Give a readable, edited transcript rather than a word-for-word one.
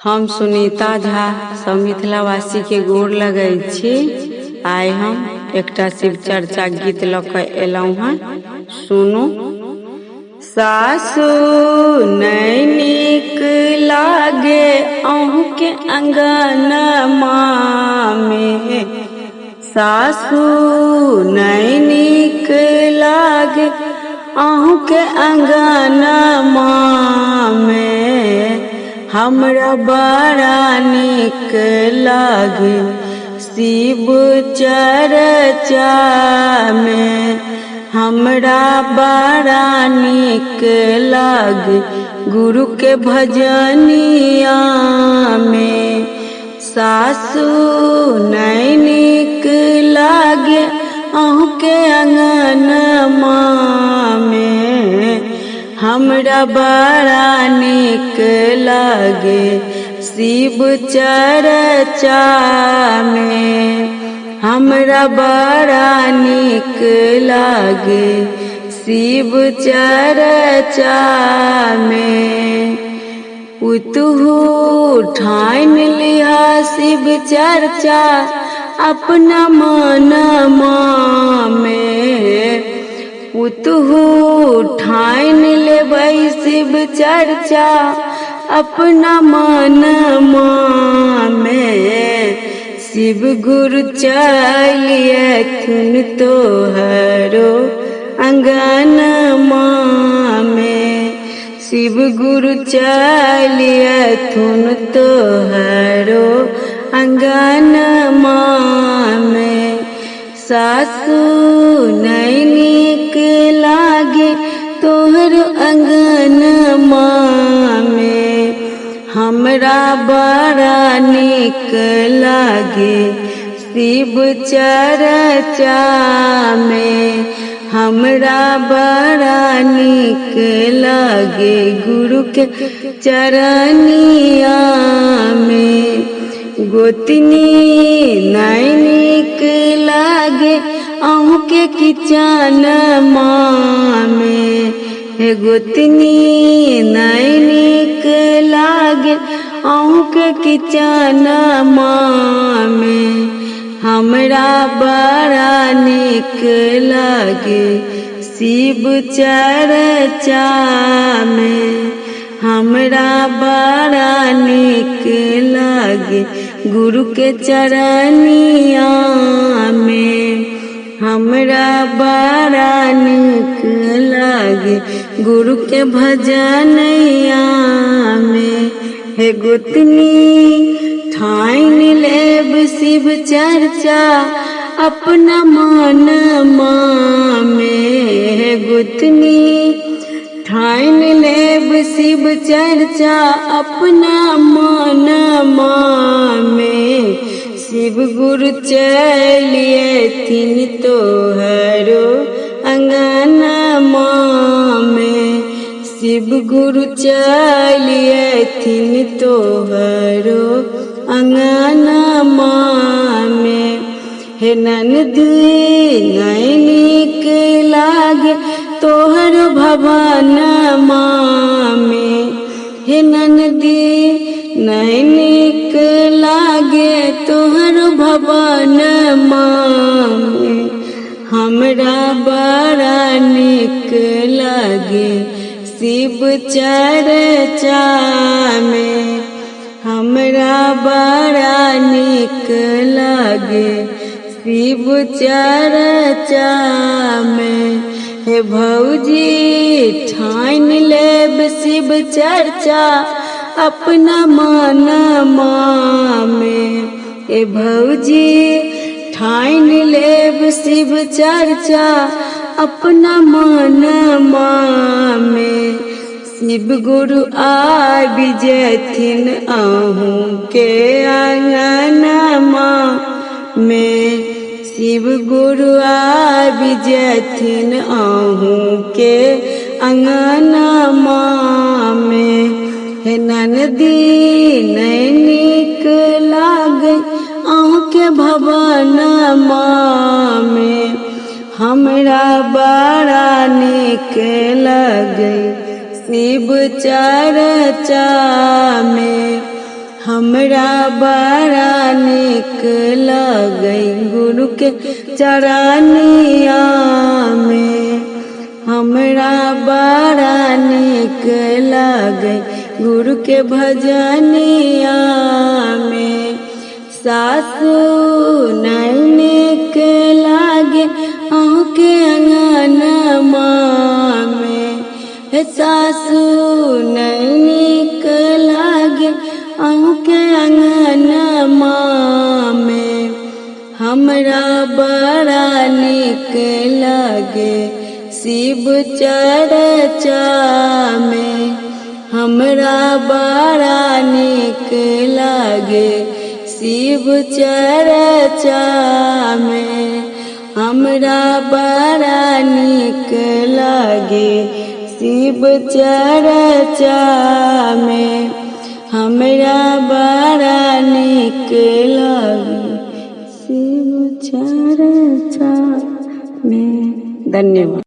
हम सुनीता झा सब मिथिलावासी के गोर लगै छी। आइ हम एकटा शिव चर्चा गीत लऽ कऽ एलहुँ हँ। सुनू। सासु नहि नीक लागे अहूँके अंगनमा में, सासु नहीं नीक लागे अहूँके अंगनमा में, हमरा बड़ा नीक लागे शिव चर्चा में, हमरा बड़ा नीक लागे गुरु के भजनिया में। सासु नहीं नीक लागे अहूँके अंगनमा में, हमरा बड़ा नीक लागे शिव चर्चा में, हमरा बड़ा नीक लागे शिव चर्चा में। उतहु ठान लिहा शिव चर्चा अपना मनमा में, उतहु ठान लेबै शिव चर्चा अपना मनमा में। शिव गुरु चलियथुन तोहरो अंगनमा में, शिव गुरु चलियथुन तोहरो अंगनमा में। सासु नहीं नीक लागे तोहरो अंगनमा में, हमरा बड़ा नीक लागे शिव चर्चा में, हमरा बड़ा नीक लागे गुरु के चरनिया में। गोतनी नहीं नीक लागे अहूँके किचनमा में, हे गोतनी नहीं नीक लागे अहूँके किचनमा में, हमरा बड़ा नीक लागे शिव चर्चा में, हमरा बड़ा नीक लागे गुरु के चरनिया में, हमरा बड़ा नीक लागे गुरु के भजनिया में। हे गोतनी ठान लेब शिव चर्चा अपना मनमा में, हे गोतनी ठान लेब शिव चर्चा अपना मनमा में। शिव गुरु चलियथिन तोहरो अंगनमा में, शिव गुरु चलियथिन तोहरो अंगनमा में। हे ननदी नहीं नीक लागे तोहरो भवनमा में, हे ननदी नहीं नीक लागे तोहरो भवनमा में, हमरा बड़ा नीक लागे शिव चर्चा में, हमरा बड़ा नीक लागे शिव चर्चा में। हे भौजी ठान लेब शिव चर्चा अपना मनमा में, हे भौजी ठान लेब शिव चर्चा अपना मनमा में। शिव गुरु आबि जेथिन अहूँके अंगनमा में, शिव गुरु आबि जेथिन अहूँके अंगनमा में। हे ननदी नहीं नीक लागे अहूँके भवनमा में, हमरा बड़ा नीक लागे शिव चर्चा में, हमरा बड़ा निक लगै गुरु के चरनिया में। हमरा बड़ा निक लगै गुरु के भजनिया में। सासु नहीं निक लागे अहू के अंगनमा में। हे सासु नहीं निक लागे अहू के अंगनमा में। हमरा बड़ा निक लगे शिव चर्चा में। हमरा बड़ा निक लगे शिव चर्चा में। हमरा बड़ा निक लगे शिव चर्चा में। हमरा बड़ा निक लगे शिव चर्चा में। धन्यवाद।